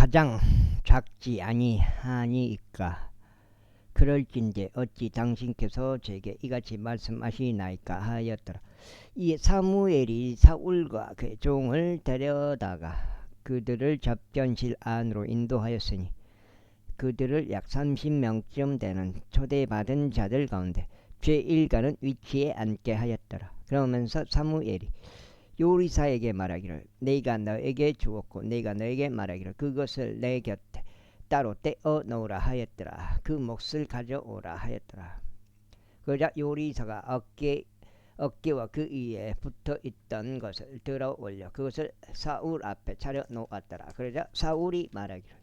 가장 작지 아니하니까 그럴진대 어찌 당신께서 제게 이같이 말씀하시나이까 하였더라. 이 사무엘이 사울과 그의 종을 데려다가 그들을 접견실 안으로 인도하였으니 그들을 약 30명쯤 되는 초대받은 자들 가운데 제1가는 위치에 앉게 하였더라. 그러면서 사무엘이 요리사에게 말하기를 내가 너에게 주었고 내가 너에게 말하기를 그것을 내 곁에 따로 떼어 놓으라 하였더라. 그 몫을 가져오라 하였더라. 그러자 요리사가 어깨와 그 위에 붙어있던 것을 들어 올려 그것을 사울 앞에 차려 놓았더라. 그러자 사울이 말하기를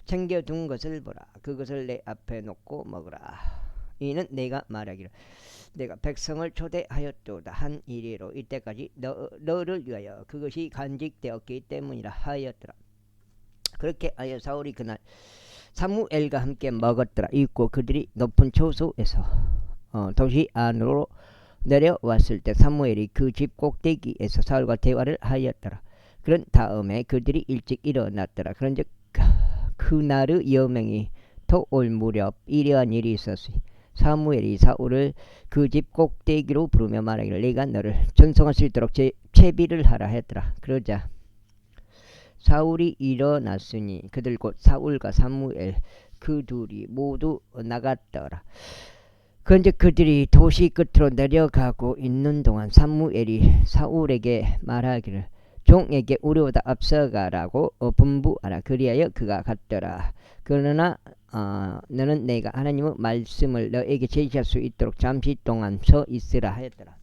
챙겨둔 것을 보라. 그것을 내 앞에 놓고 먹으라. 이는 내가 말하기를 내가 백성을 초대하였도다 한 이리로 이때까지 너를 위하여 그것이 간직되었기 때문이라 하였더라. 그렇게 하여 사울이 그날 사무엘과 함께 먹었더라. 있고 그들이 높은 초소에서 도시 안으로 내려왔을 때 사무엘이 그 집 꼭대기에서 사울과 대화를 하였더라. 그런 다음에 그들이 일찍 일어났더라. 그런즉 그날의 여명이 토올 무렵 이러한 일이 있었으니 사무엘이 사울을 그 집 꼭대기로 부르며 말하기를 내가 너를 전성할 수 있도록 채비를 하라 했더라. 그러자 사울이 일어났으니 그들 곧 사울과 사무엘 그 둘이 모두 나갔더라. 그런데 그들이 도시 끝으로 내려가고 있는 동안 사무엘이 사울에게 말하기를 종에게 우리보다 앞서가라고 분부하라. 그리하여 그가 갔더라. 그러나 너는 내가 하나님의 말씀을 너에게 제시할 수 있도록 잠시 동안 서 있으라 하였더라.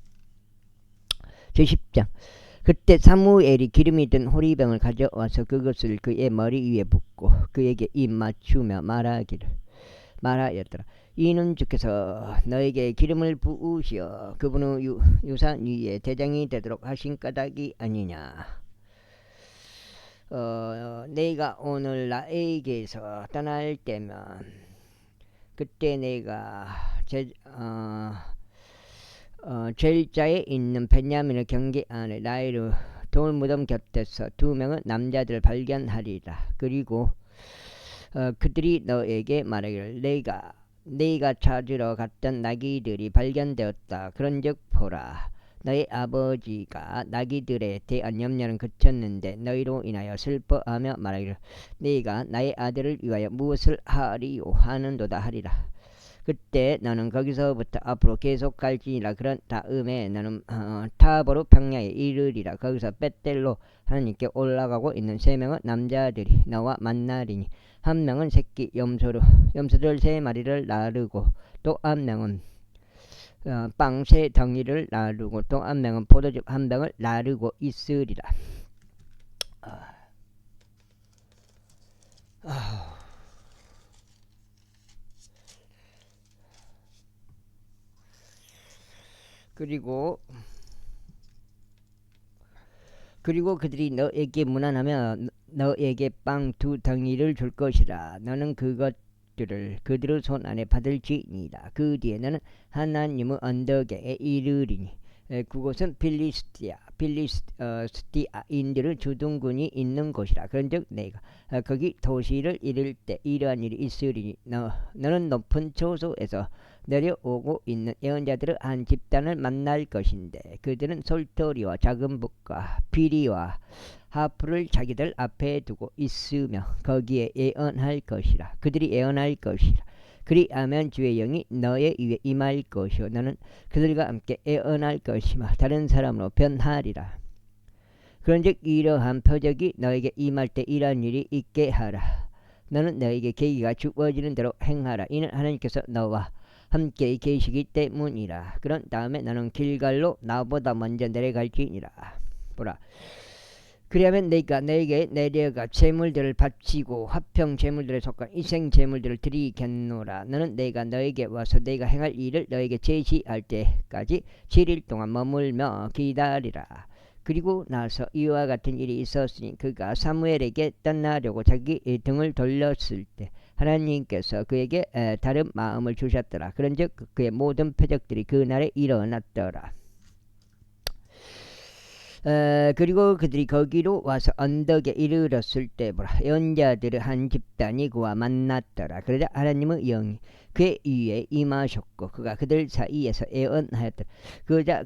제10장 그때 사무엘이 기름이 든 호리병을 가져와서 그것을 그의 머리 위에 붓고 그에게 입 맞추며 말하였더라. 이는 주께서 너에게 기름을 부으시어 그분의 유산 위에 대장이 되도록 하신 까닭이 아니냐. 내가 오늘 나에게서 떠날 때면 그때 내가 젤자에 있는 베냐민의 경계 안에 나이로 돌무덤 곁에서 2명의 남자들을 발견하리라. 그리고 그들이 너에게 말하기를 내가 찾으러 갔던 나귀들이 발견되었다. 그런즉 보라 너희 아버지가 나귀들에 대한 염려는 그쳤는데 너희로 인하여 슬퍼하며 말하기를 네가 나의 아들을 위하여 무엇을 하리요 하는도다 하리라. 그때 너는 거기서부터 앞으로 계속 갈지니라. 그런 다음에 너는 타보르 평야에 이르리라. 거기서 벳델로 하나님께 올라가고 있는 3명의 남자들이 너와 만나리니 한 명은 새끼 염소들 3마리를 나르고 또 한 명은 빵 3덩이를 나르고 또 한 명은 포도즙 1병을 나르고 있으리라. 그리고 그들이 너에게 문안하며 너에게 빵 2덩이를 줄 것이라. 너는 그것들을 그들의 손 안에 받을지니라. 그 뒤에 너는 하나님의 언덕에 이르리니 그곳은 필리스티아인들의 주둔군이 있는 곳이라. 그런즉 내가 거기 도시를 이룰 때 이러한 일이 있으리니 너는 높은 초소에서 내려오고 있는 예언자들의 한 집단을 만날 것인데 그들은 솔토리와 작은 북과 피리와 하프를 자기들 앞에 두고 있으며 거기에 예언할 것이라. 그들이 예언할 것이라. 그리하면 주의 영이 너의 위에 임할 것이요 너는 그들과 함께 예언할 것이며 다른 사람으로 변하리라. 그런즉 이러한 표적이 너에게 임할 때 이러한 일이 있게 하라. 너는 너에게 계기가 주어지는 대로 행하라. 이는 하나님께서 너와 함께 계시기 때문이라. 그런 다음에 너는 길갈로 나보다 먼저 내려갈지니라. 보라 그리하면 내가 너에게 내려가 제물들을 바치고 화평 제물들에 속한 이생 제물들을 드리겠노라. 너는 내가 너에게 와서 내가 행할 일을 너에게 제시할 때까지 7일 동안 머물며 기다리라. 그리고 나서 이와 같은 일이 있었으니 그가 사무엘에게 떠나려고 자기 등을 돌렸을 때 하나님께서 그에게 다른 마음을 주셨더라. 그런즉 그의 모든 표적들이 그날에 일어났더라. 그리고 그들이 거기로 와서 언덕에 이르렀을 때 보라 예언자들의 한 집단이 그와 만났더라. 그러자 하나님의 영이 그의 위에 임하셨고 그가 그들 사이에서 예언하였더라. 그러자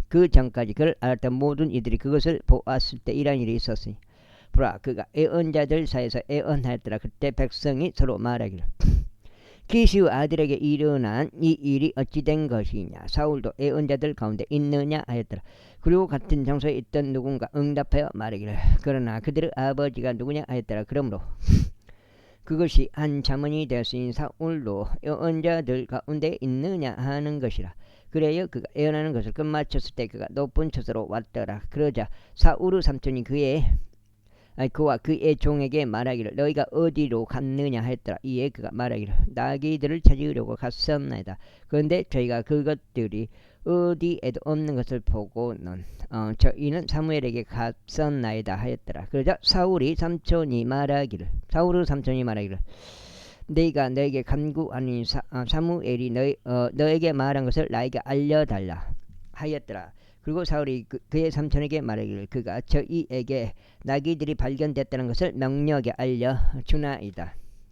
그 전까지 그를 알았던 모든 이들이 그것을 보았을 때 이런 일이 있었으니 보라 그가 예언자들 사이에서 예언하였더라. 그때 백성이 서로 말하기를 기시의 아들에게 일어난 이 일이 어찌 된 것이냐. 사울도 예언자들 가운데 있느냐 하였더라. 그리고 같은 장소에 있던 누군가 응답하여 말하기를 그러나 그들의 아버지가 누구냐 하였더라. 그러므로 그것이 한 자문이 되었으니 사울도 예언자들 가운데 있느냐 하는 것이라. 그래요 그가 예언하는 것을 끝마쳤을 때 그가 높은 처소로 왔더라. 그러자 사울의 삼촌이 그와 그의 종에게 말하기를 너희가 어디로 갔느냐 했더라. 이에 그가 말하기를 나귀들을 찾으려고 갔었나이다. 그런데 저희가 그것들이 어디에도 없는 것을 보고는 저희는 사무엘에게 갔었나이다 하였더라. 그러자 사울의 삼촌이 말하기를 네가 너에게 간구하니 사무엘이 너에게 말한 것을 나에게 알려달라 하였더라. 그리고 사울이 그의 삼촌에게 말하기를 그가 저희에게 나귀들이 발견됐다는 것을 명료하게 알려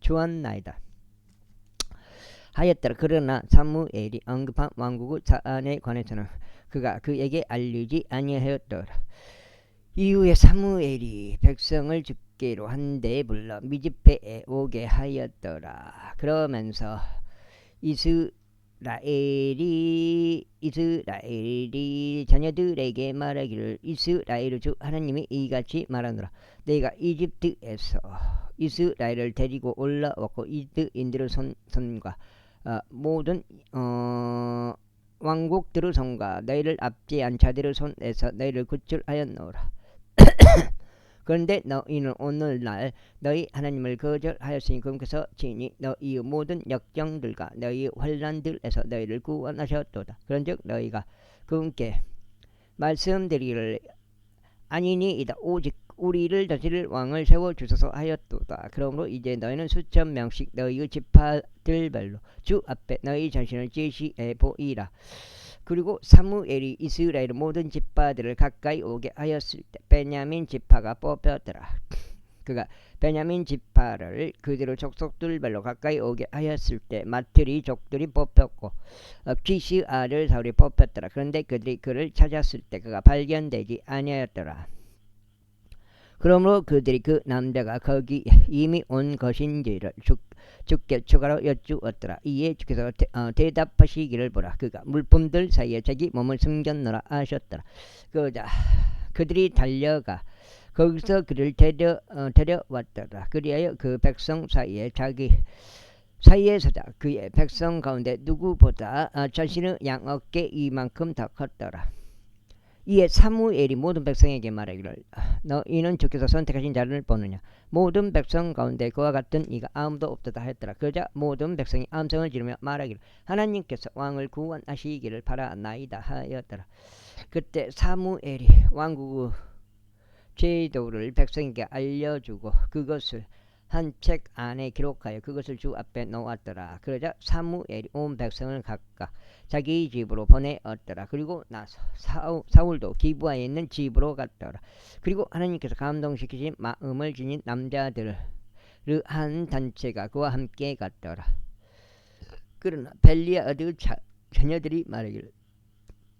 주었나이다 하였더라. 그러나 사무엘이 언급한 왕국의 사안에 관해서는 그가 그에게 알리지 아니하였더라. 이후에 사무엘이 백성을 죽게로 한데 불러 미즈페에 오게 하였더라. 그러면서 이스라엘이 자녀들에게 말하기를 이스라엘의 주 하나님이 이같이 말하노라. 내가 이집트에서 이스라엘을 데리고 올라왔고 이집트인들의 손과 모든 왕국들의 손과 너희를 압제한 자들의 손에서 너희를 구출하였노라. 그런데 너희는 오늘날 너희 하나님을 거절하였으니 그분께서 친히 너희의 모든 역정들과 너희의 환난들에서 너희를 구원하셨도다. 그런즉 너희가 그분께 말씀드리기를 아니니이다. 오직 우리를 다스릴 왕을 세워주소서 하였도다. 그러므로 이제 너희는 수천 명씩 너희의 지파들별로 주 앞에 너희 자신을 제시해 보이라. 그리고 사무엘이 이스라엘 모든 지파들을 가까이 오게 하였을 때 베냐민 지파가 뽑혔더라. 그가 베냐민 지파를 그대로 족속들별로 가까이 오게 하였을 때 마트리 족들이 뽑혔고 키시 아들 사울이 뽑혔더라. 그런데 그들이 그를 찾았을 때 그가 발견되지 아니하였더라. 그러므로 그들이 그 남자가 거기 이미 온 것인지를 주께 추가로 여쭈었더라. 이에 주께서 대답하시기를 보라. 그가 물품들 사이에 자기 몸을 숨겼노라 하셨더라. 그들이 달려가 거기서 그를 데려왔더라. 그리하여 그 백성 사이에서자 그의 백성 가운데 누구보다 자신의 양어깨 이만큼 더 컸더라. 이에 사무엘이 모든 백성에게 말하기를 너희는 주께서 선택하신 자를 보느냐. 모든 백성 가운데 그와 같은 이가 아무도 없도다 했더라. 그러자 모든 백성이 암성을 지르며 말하기를 하나님께서 왕을 구원하시기를 바라나이다 하였더라. 그때 사무엘이 왕국의 제도를 백성에게 알려주고 그것을 한 책 안에 기록하여 그것을 주 앞에 놓았더라. 그러자 사무엘이 온 백성을 각각 자기 집으로 보내었더라. 그리고 나서 사울도 기브아에 있는 집으로 갔더라. 그리고 하나님께서 감동시키신 마음을 지닌 남자들의 한 단체가 그와 함께 갔더라. 그러나 벨리아 아들 자녀들이 말하기를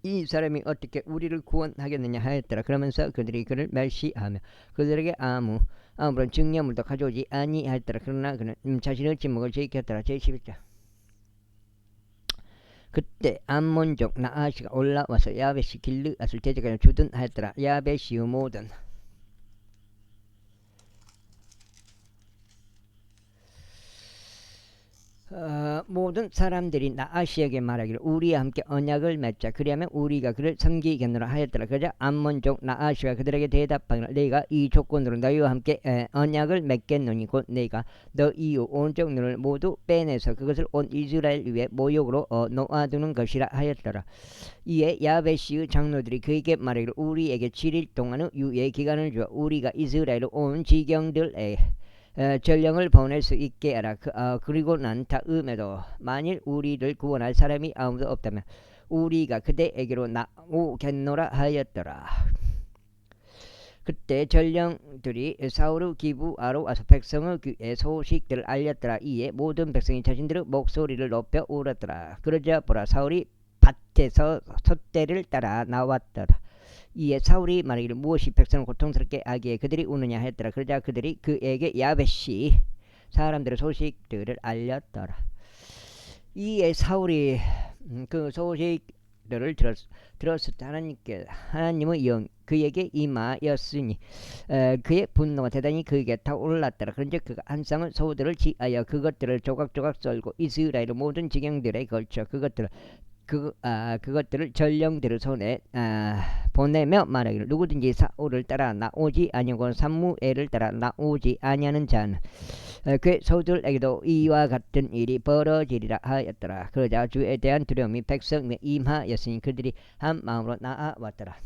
이 사람이 어떻게 우리를 구원하겠느냐 하였더라. 그러면서 그들이 그를 멸시하며 그들에게 아무런 증거물도 가져오지 아니하였더라. 그러나 그는 자신의 침묵을 지켰더라. 제11장. 그때 암몬족 나아시가 올라와서 야베시 길르앗을 대적하여 주둔하였더라. 야베시의 모든 사람들이 나아시에게 말하기를 우리와 함께 언약을 맺자. 그리하면 우리가 그를 섬기겠노라 하였더라. 그러자 암몬족 나아시가 그들에게 대답하기를 내가 이 조건으로 너희와 함께 언약을 맺겠노니 곧 내가 너희의 온적 눈을 모두 빼내서 그것을 온 이스라엘 위에 모욕으로 놓아두는 것이라 하였더라. 이에 야베시의 장로들이 그에게 말하기를 우리에게 7일 동안의 유예 기간을 주어 우리가 이스라엘 온 지경들에 전령을 보낼 수 있게 하라. 그리고 난 다음에도 만일 우리를 구원할 사람이 아무도 없다면 우리가 그대에게로 나오겠노라 하였더라. 그때 전령들이 사울의 기부하러 와서 백성의 귀에 소식들을 알렸더라. 이에 모든 백성이 자신들의 목소리를 높여 울었더라. 그러자 보라, 사울이 밭에서 솥대를 따라 나왔더라. 이에 사울이 말하기를 무엇이 백성을 고통스럽게 하기에 그들이 우느냐 했더라. 그러자 그들이 그에게 야벳이 사람들의 소식들을 알렸더라. 이에 사울이 그 소식들을 들었을 때 하나님의 영 그에게 임하였으니 그의 분노가 대단히 그에게 타올랐더라. 그런데 그가 한 쌍의 소들을 지하여 그것들을 조각조각 썰고 이스라엘의 모든 지경들에 걸쳐 그것들을 전령들의 손에 보내며 말하기를 누구든지 사울을 따라 나오지 아니하고 사무엘을 따라 나오지 아니하는 자는 그 소들에게도 이와 같은 일이 벌어지리라 하였더라. 그러자 주에 대한 두려움이 백성에 임하였으니 그들이 한 마음으로 나아왔더라.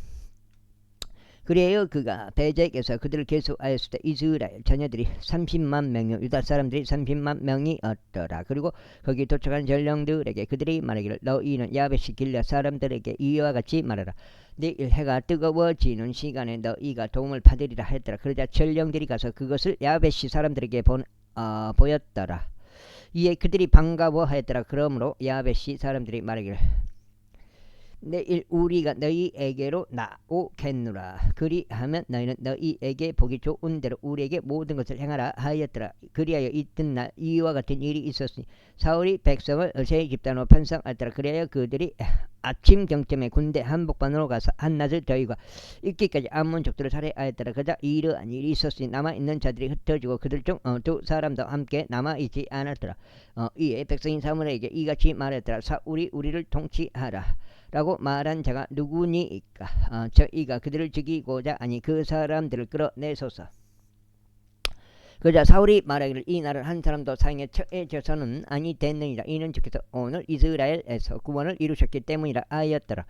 그래요 그가 베잭에서 그들을 계수하였을 때 이스라엘 자녀들이 30만 명이요 유다 사람들이 30만 명이었더라. 그리고 거기 도착한 전령들에게 그들이 말하기를 너희는 야베시 길앗 사람들에게 이와 같이 말하라. 내일 해가 뜨거워지는 시간에 너희가 도움을 받으리라 했더라. 그러자 전령들이 가서 그것을 야베시 사람들에게 보였더라. 이에 그들이 반가워하였더라. 그러므로 야베시 사람들이 말하기를 내일 우리가 너희에게로 나오겠노라. 그리하면 너희는 너희에게 보기 좋은 대로 우리에게 모든 것을 행하라 하였더라. 그리하여 이튿날 이와 같은 일이 있었으니 사울이 백성을 세 집단으로 편성하였더라. 그리하여 그들이 아침 경쯤에 군대 한복판으로 가서 한낮을 저희가 있기까지 암몬 족들을 살해하였더라. 그러자 이러한 일이 있었으니 남아있는 자들이 흩어지고 그들 중 두 사람도 함께 남아있지 않았더라. 이에 백성인 사무엘에게 이같이 말했더라. 사울이 우리를 통치하라 라고 말한 자가 누구니이까? 저희가 그들을 죽이고자 하니 그 사람들을 끌어내소서. 그러자 사울이 말하기를 이 날은 한 사람도 사형에 처해져서는 아니 됐느니라. 이는 주께서 오늘 이스라엘에서 구원을 이루셨기 때문이라 하였더라.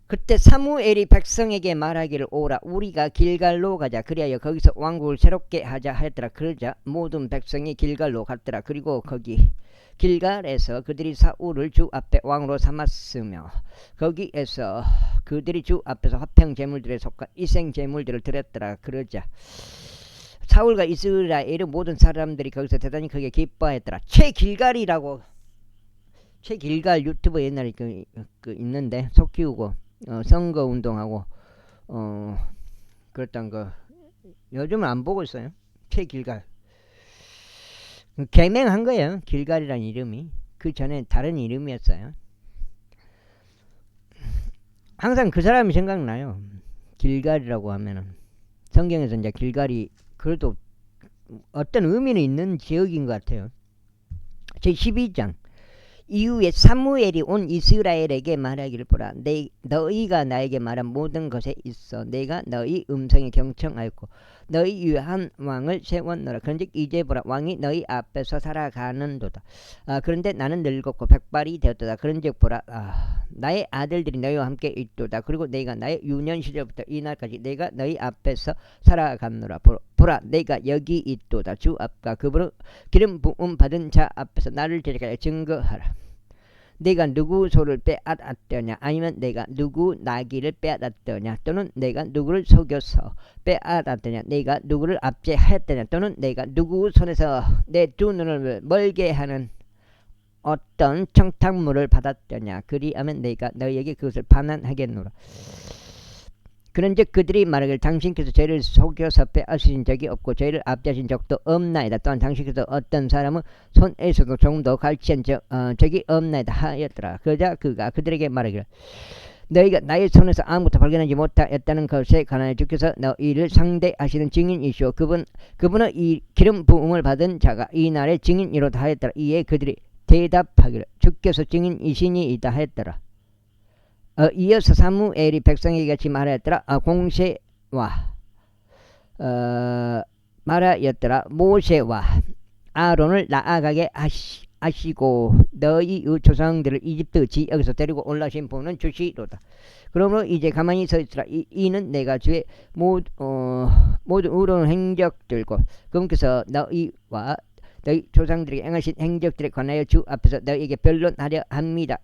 그때 사무엘이 백성에게 말하기를 오라 우리가 길갈로 가자. 그리하여 거기서 왕국을 새롭게 하자 하였더라. 그러자 모든 백성이 길갈로 갔더라. 그리고 거기 길갈에서 그들이 사울을 주 앞에 왕으로 삼았으며 거기에서 그들이 주 앞에서 화평 제물들에 속한 이생 제물들을 드렸더라. 그러자 사울과 이스라엘의 모든 사람들이 거기서 대단히 크게 기뻐했더라. 최길갈이라고 최길갈 유튜브 옛날에 그 있는데 속 키우고 선거 운동하고 그랬던 거 요즘은 안 보고 있어요. 최길갈 개명한 거예요. 길갈이라는 이름이. 그 전에 다른 이름이었어요. 항상 그 사람이 생각나요. 길갈이라고 하면은 성경에서 이제 길갈이 그래도 어떤 의미는 있는 지역인 것 같아요. 제12장 이후에 사무엘이 온 이스라엘에게 말하기를 보라 너희가 나에게 말한 모든 것에 있어 내가 너희 음성에 경청하였고 너희 위에 한 왕을 세웠노라. 그런즉 이제 보라 왕이 너희 앞에서 살아가는도다. 그런데 나는 늙었고 백발이 되었도다. 그런즉 보라 나의 아들들이 너희와 함께 있도다. 그리고 내가 나의 유년 시절부터 이날까지 내가 너희 앞에서 살아갔노라. 보라 내가 여기 있도다. 주 앞과 그분의 기름 부음 받은 자 앞에서 나를 제자하여 증거하라. 내가 누구 소를 빼앗았더냐 아니면 내가 누구 나귀를 빼앗았더냐 또는 내가 누구를 속여서 빼앗았더냐 내가 누구를 압제하였더냐 또는 내가 누구 손에서 내 두 눈을 멀게 하는 어떤 청탁물을 받았더냐 그리하면 내가 너희에게 그것을 반환하겠노라. 그런즉 그들이 말하기를 당신께서 저희를 속여서 빼앗으신 적이 없고 저희를 압제하신 적도 없나이다. 또한 당신께서 어떤 사람은 손에서도 조금도 갈취한 적이 없나이다 하였더라. 그러자 그가 그들에게 말하기를 너희가 나의 손에서 아무것도 발견하지 못하였다는 것에 관하여 주께서 너희를 상대하시는 증인이시오. 그분은 이 기름 부음을 받은 자가 이 날의 증인이로다 하였더라. 이에 그들이 대답하기를 주께서 증인이시니이다 하였더라. 이어서 사무엘이 백성에게 같이 말하였더라. 공세와 말하였더라. 모세와 아론을 나아가게 하시고 너희의 조상들을 이집트 지역에서 데리고 올라오신 분은 주시로다. 그러므로 이제 가만히 서 있으라. 이는 내가 주의 모든 의로운 행적들고 그분께서 너희와 너희 조상들에게 행하신 행적들에 관하여 주 앞에서 너희에게 변론하려 합니다.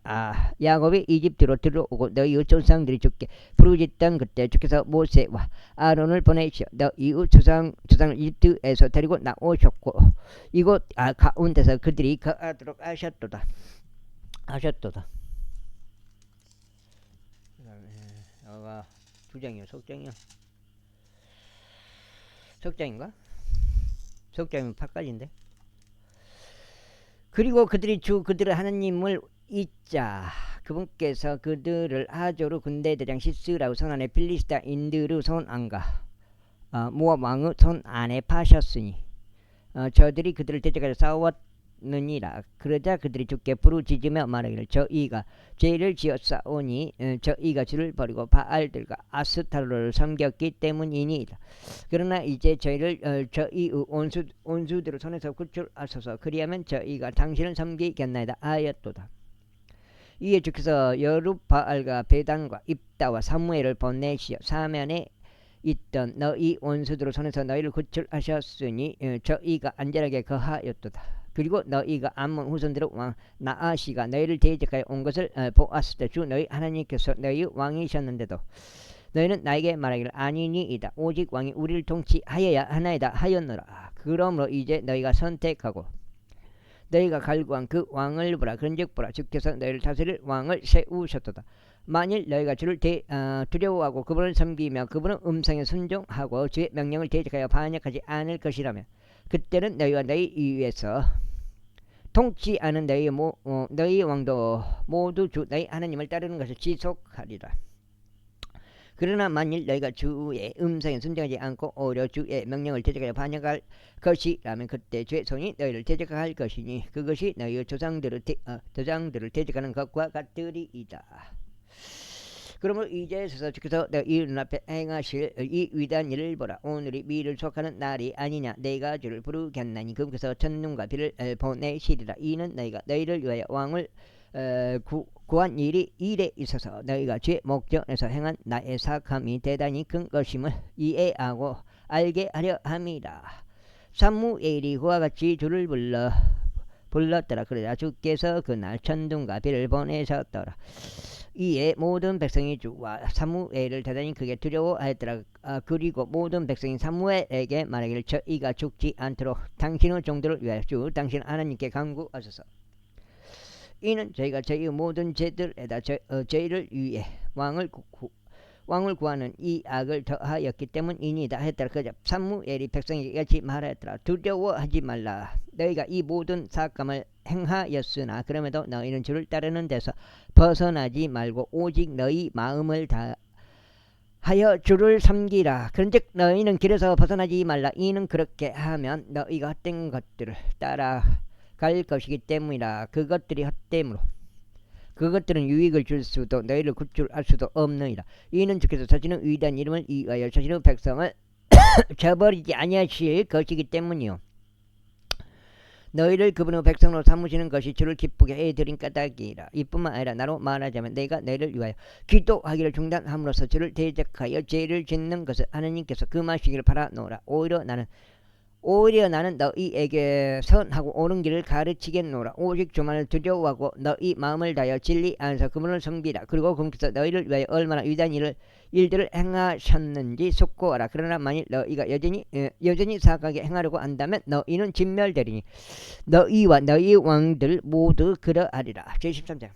야곱이 이집트로 들어오고 너희 조상들이 주께 부르짖던 그때 주께서 모세와 아론을 보내시어 너희 조상을 이집트에서 데리고 나오셨고 이곳 가운데서 그들이 거하도록 하셨도다. 두 장이요. 석장인가? 석장이면 8가지인데. 그리고 그들이 그들의 하나님을 잊자 그분께서 그들을 하조르 군대대장 시스라의 손 안에 필리스타인들의 손 안과 모압 왕의 손 안에 파셨으니 저들이 그들을 대적하여 싸웠느니라. 그러자 그들이 주께 부르짖으며 말하기를 저희가 죄를 지었사오니 저희가 주를 버리고 바알들과 아스타로를 섬겼기 때문이니이다. 그러나 이제 저희를 저희의 온수들의 손에서 구출하소서. 그리하면 저희가 당신을 섬기겠나이다 하였도다. 이에 주께서 여룻바알과 베단과 입다와 사무엘을 보내시어 사면에 있던 너희 원수들의 손에서 너희를 구출하셨으니 저희가 안전하게 거하였도다. 그리고 너희가 암몬 후손들의 왕 나아시가 너희를 대적하여 온 것을 보았을 때 주 너희 하나님께서 너희 왕이셨는데도 너희는 나에게 말하기를 아니니이다. 오직 왕이 우리를 통치하여야 하나이다 하였노라. 그러므로 이제 너희가 선택하고 너희가 갈구한 그 왕을 보라. 그런즉 보라 주께서 너희를 다스릴 왕을 세우셨도다. 만일 너희가 주를 두려워하고 그분을 섬기며 그분의 음성에 순종하고 주의 명령을 대적하여 반역하지 않을 것이라면 그때는 너희와 너희 위에서 통치하는 너희 왕도 모두 주 너희 하나님을 따르는 것을 지속하리라. 그러나 만일 너희가 주의 음성에 순종하지 않고 오히려 주의 명령을 대적하여 반역할 것이라면 그때 주의 손이 너희를 대적할 것이니 그것이 너희의 조상들을 대적하는 것과 같으리이다. 그러므로 이제서 주께서 너희 눈앞에 행하실 이 위대한 일을 보라. 오늘이 미를 속하는 날이 아니냐. 내가 주를 부르겠나니 그분께서 천눈과 비를 보내시리라. 이는 너희가 너희를 위하여 왕을 구한 일에 있어서 너희가 주의 목전에서 행한 나의 사함이 대단히 큰 것임을 이해하고 알게 하려 함이라. 사무엘이 그와 같이 주를 불렀더라. 그러자 주께서 그날 천둥과 비를 보내셨더라. 이에 모든 백성이 주와 사무엘을 대단히 크게 두려워하였더라. 그리고 모든 백성이 사무엘에게 말하기를 저희가 죽지 않도록 당신의 종들을 위하여 주 당신 하나님께 간구하소서. 이는 저희가 저희의 모든 죄들에다 저희를 위해 왕을 구하는 이 악을 더하였기 때문이니이다 했더라. 그러자 사무엘이 백성에게 같이 말하였더라. 두려워하지 말라. 너희가 이 모든 삭감을 행하였으나 그럼에도 너희는 주를 따르는 데서 벗어나지 말고 오직 너희 마음을 다하여 주를 섬기라. 그런즉 너희는 길에서 벗어나지 말라. 이는 그렇게 하면 너희가 헛된 것들을 따라갈 것이기 때문이라. 그것들이 헛됨으로 그것들은 유익을 줄 수도 너희를 구출할 수도 없느니라. 이는 주께서 자신의 위대한 이름을 위하여 자신의 백성을 저버리지 아니하실 것이기 때문이요. 너희를 그분의 백성으로 삼으시는 것이 주를 기쁘게 해드린 까닭이라. 이뿐만 아니라 나로 말하자면 내가 너희를 위하여 기도하기를 중단함으로써 주를 대적하여 죄를 짓는 것을 하나님께서 금하시기를 바라노라. 오히려 나는 너희에게 선하고 옳은 길을 가르치겠노라. 오직 주만을 두려워하고 너희 마음을 다하여 진리 안에서 그분을 섬기라. 그리고 그분께서 너희를 위하여 얼마나 위대한 일들을 행하셨는지 숙고하라. 그러나 만일 너희가 여전히 사악하게 행하려고 한다면 너희는 진멸되리니 너희와 너희 왕들 모두 그러하리라. 제13장.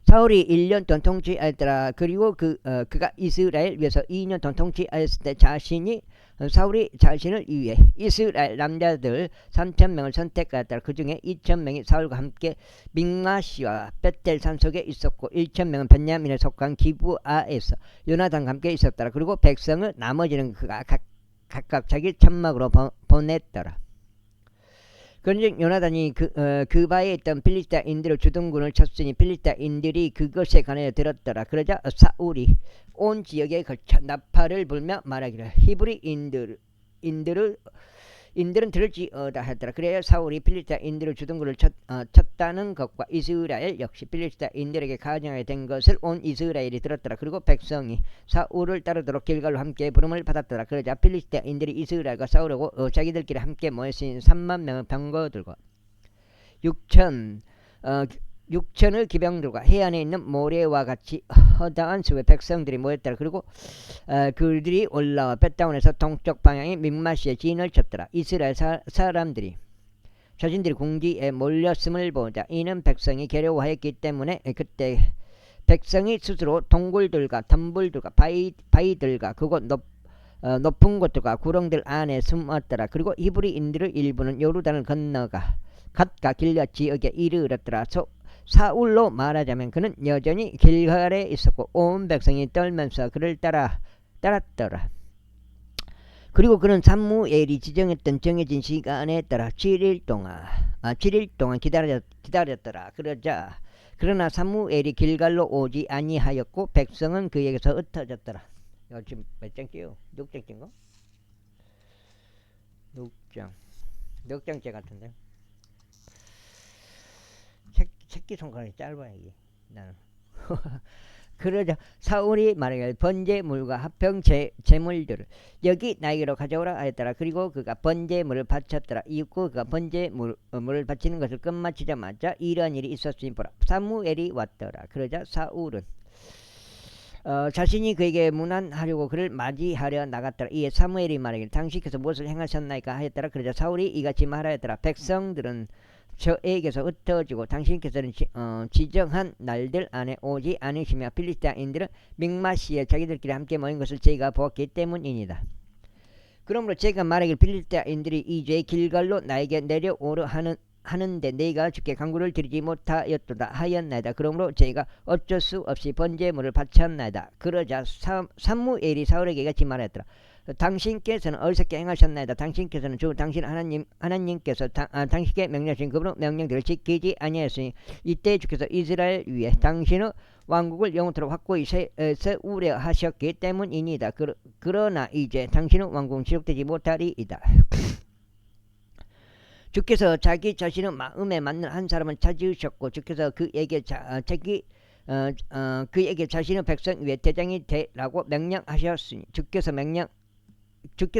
사울이 1년 동안 통치하였더라. 그리고 그가 이스라엘 위에서 2년 동안 통치하였을 때 사울이 자신을 위해 이스라엘 남자들 3,000명을 선택하였더라. 그 중에 2,000명이 사울과 함께 믹마시와 베텔 산속에 있었고 1,000명은 베냐민에 속한 기브아에서 요나단과 함께 있었더라. 그리고 백성을 나머지는 그가 각각 자기 천막으로 보냈더라. 그런즉 요나단이 그바에 있던 필리스타인들의 주둔군을 쳤으니 필리스타인들이 그것에 관하여 들었더라. 그러자 사울이 온 지역에 걸쳐 나팔을 불며 말하기를 히브리인들의 인들은 들을지어다 하였더라. 그래야 사울이 필리스타인들을 주둔군을 쳤다는 것과 이스라엘 역시 필리스타인들에게 가증하게 된 것을 온 이스라엘이 들었더라. 그리고 백성이 사울을 따르도록 길갈로 함께 부름을 받았더라. 그러자 필리스타인들이 이스라엘과 싸우려고 자기들끼리 함께 모였으니 3만 명의 병거들과 6천의 기병들과 해안에 있는 모래와 같이 허다한 수의 백성들이 모였더라. 그리고 그들이 올라와 벳다운에서 동쪽 방향의 믹마시에 진을 쳤더라. 이스라엘 사람들이 자신들이 궁지에 몰렸음을 보자 이는 백성이 괴로워하였기 때문에 그때 백성이 스스로 동굴들과 덤불들과 바위들과 그곳 높은 곳들과 구렁들 안에 숨었더라. 그리고 히브리인들의 일부는 요르단을 건너가 갓과 길앗 지역에 이르렀더라. 사울로 말하자면 그는 여전히 길갈에 있었고 온 백성이 떨면서 그를 따랐더라. 그리고 그는 사무엘이 지정했던 정해진 시간에 따라 7일 동안 기다렸더라. 그러나 사무엘이 길갈로 오지 아니하였고 백성은 그에게서 흩어졌더라. 지금 몇 장째요? 6장째인가? 6장째 같은데. 새끼 손가락이 짧아요 이게 나는. 그러자 사울이 말하기를 번제물과 합평 제물들을 여기 나에게로 가져오라 하였더라. 그리고 그가 번제물을 바쳤더라. 이윽고 그가 번제물을 바치는 것을 끝마치자마자 이러한 일이 있었으니 보라, 사무엘이 왔더라. 그러자 사울은 자신이 그에게 문안하려고 그를 맞이하려 나갔더라. 이에 사무엘이 말하기를 당신께서 무엇을 행하셨나이까 하였더라. 그러자 사울이 이같이 말하였더라. 백성들은 저에게서 흩어지고 당신께서는 지정한 날들 안에 오지 않으시며 필리스타인들은 믹마시에 자기들끼리 함께 모인 것을 저희가 보았기 때문이니다. 그러므로 제가 말하길 필리스타인들이 이제 길갈로 나에게 내려오려 하는데 내가 주께 간구를 드리지 못하였도다 하였나이다. 그러므로 저희가 어쩔 수 없이 번제물을 바쳤나이다. 그러자 사무엘이 사울에게 같이 말하였더라. 당신께서는 어리석게 행하셨나이다. 당신께서는 주 당신 하나님께서 당신께 명령하신 그분의 명령들을 지키지 아니하였으니 이때 주께서 이스라엘 위에 당신의 왕국을 영원토록 확고히 세우려 하셨기 때문이니다. 그러나 이제 당신의 왕국은 지속되지 못하리이다. 주께서 자기 자신의 마음에 맞는 한 사람을 찾으셨고 주께서 그에게 그에게 자신의 백성 위에 대장이 되라고 명령하셨으니 주께서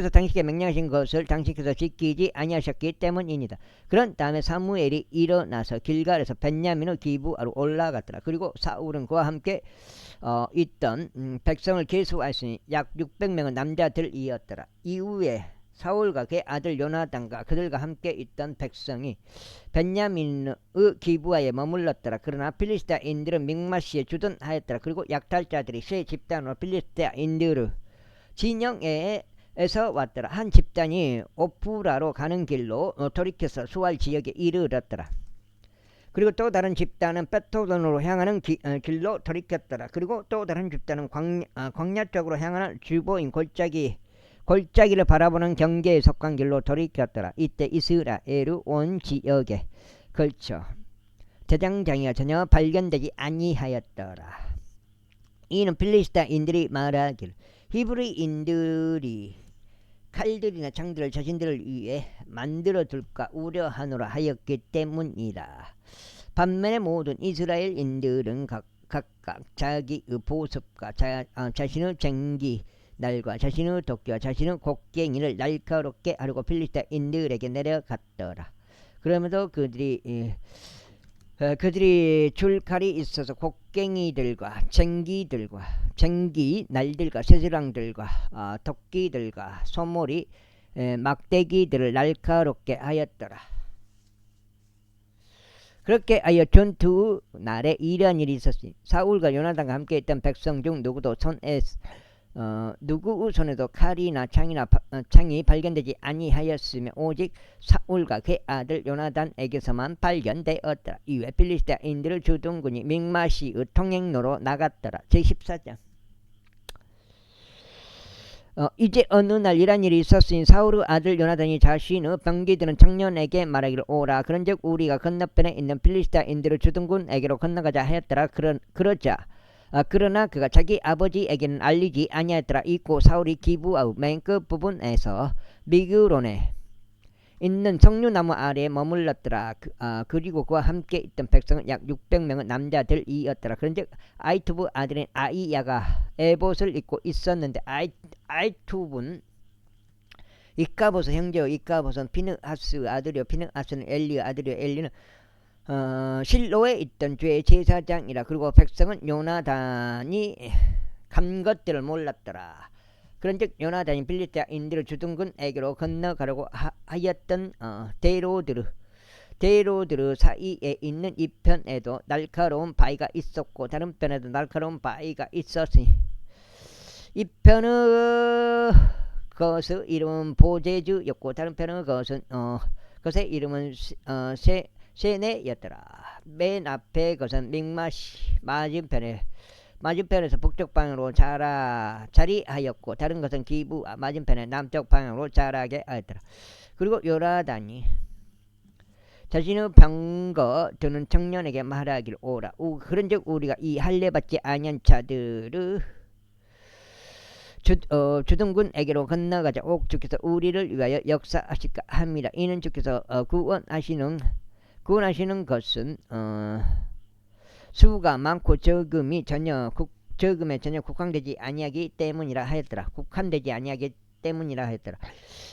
당신께 명령하신 것을 당신께서 지키지 아니하셨기 때문입니다. 그런 다음에 사무엘이 일어나서 길갈에서 벤야민의 기브아로 올라갔더라. 그리고 사울은 그와 함께 있던 백성을 계수하였으니 약 600명의 남자들이었더라. 이후에 사울과 그의 아들 요나단과 그들과 함께 있던 백성이 벤야민의 기브아에 머물렀더라. 그러나 필리스타인들은 믹마시에 주둔하였더라. 그리고 약탈자들이 세 집단으로 필리스타인들의 진영에서 왔더라. 한 집단이 오프라로 가는 길로 돌이켜서 수알 지역에 이르렀더라. 그리고 또 다른 집단은 벳호돈으로 향하는 길로 돌이켰더라. 그리고 또 다른 집단은 광야 쪽으로 향하는 주보인 골짜기를 바라보는 경계에 속한 길로 돌이켰더라. 이때 이스라엘의 온 지역에 걸쳐 대장장이가 전혀 발견되지 아니하였더라. 이는 필리스타인들이 말하기를 히브리인들이 칼들이나 창들을 자신들을 위해 만들어둘까 우려하노라 하였기 때문이다. 반면에 모든 이스라엘인들은 각각 자기의 보습과 자신의 쟁기 날과 자신의 도끼와 자신의 곡괭이를 날카롭게 하려고 필리스타인들에게 내려갔더라. 그러면서 그들이 줄 칼이 있어서 곡괭이들과 쟁기 날들과 쇠지랑들과 도끼들과 소몰이 막대기들을 날카롭게 하였더라. 그렇게 하여 전투 날에 이러한 일이 있었으니 사울과 요나단과 함께 있던 백성 중 누구의 손에도 칼이나 창이 발견되지 아니하였으며 오직 사울과 그의 아들 요나단에게서만 발견되었더라. 이후에 필리스타인들의 주둔군이 믹마시의 통행로로 나갔더라. 제14장. 이제 어느 날 이런 일이 있었으니 사울의 아들 요나단이 자신의 병기들은 청년에게 말하기를 오라. 그런즉 우리가 건너편에 있는 필리스타인들의 주둔군에게로 건너가자 하였더라. 그러나 그가 자기 아버지에게는 알리지 아니하였더라. 이고 사울이 기브아의 맨 끝 부분에서 미그론에 있는 석류나무 아래에 머물렀더라. 그리고 그와 함께 있던 백성은 약 600명의 남자들이었더라. 그런즉 아이투브 아들인 아이야가 에봇을 입고 있었는데 아이투브는 이까봇의 형제요 이까봇은 피느하스 아들이요 피느하스는 엘리의 아들이요 엘리는 실로에 있던 죄의 제사장이라. 그리고 백성은 요나단이 간 것들을 몰랐더라. 그런즉 요나단이 빌리스트인들을 주둔군에게로 건너가려고 하였던 대로드르 사이에 있는 이 편에도 날카로운 바위가 있었고 다른 편에도 날카로운 바위가 있었으니 이 편의 그것의 이름은 보제주였고 다른 편의 그것의 이름은 세네였더라. 맨 앞에 그것은 믹마시 맞은편에서 북쪽 방향으로 자리하였고 다른 것은 기부 맞은편에 남쪽 방향으로 자라게 하였더라. 그리고 요나단이 자신의 병거 드는 청년에게 말하기를 오라. 그런즉 우리가 이 할례받지 아니한 자들의 주둔군에게로 건너가자. 주께서 우리를 위하여 역사하실까 합니다. 이는 주께서 구원하시는 것은 수가 많고 적음에 전혀 국한되지 아니하기 때문이라 하였더라.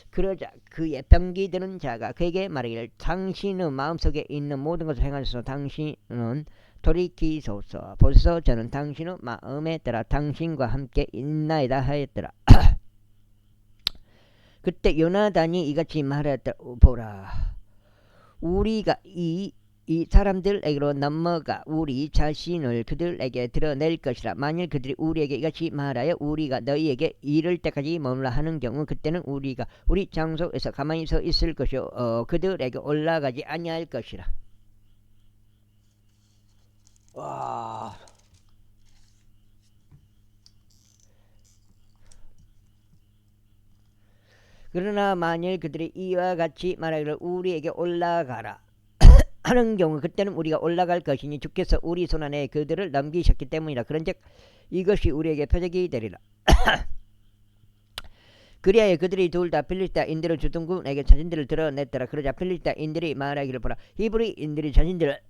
그러자 그의 병기 드는 자가 그에게 말하기를 당신의 마음속에 있는 모든 것을 행하소서. 당신은 돌이키소서. 보소서 저는 당신의 마음에 따라 당신과 함께 있나이다 하였더라. 그때 요나단이 이같이 말하였더라. 보라, 우리가 이 사람들에게로 넘어가 우리 자신을 그들에게 드러낼 것이라. 만일 그들이 우리에게 이같이 말하여 우리가 너희에게 이를 때까지 머물러 하는 경우 그때는 우리가 우리 장소에서 가만히 서 있을 것이요 그들에게 올라가지 아니할 것이라. 와. 그러나 만일 그들이 이와 같이 말하기를 우리에게 올라가라 하는 경우 그때는 우리가 올라갈 것이니 주께서 우리 손안에 그들을 넘기셨기 때문이라. 그런즉 이것이 우리에게 표적이 되리라. 그리하여 그들이 둘 다 필리스타인들의 주둔군에게 자신들을 드러냈더라. 그러자 필리스타인들이 말하기를 보라, 히브리인들이 자신들을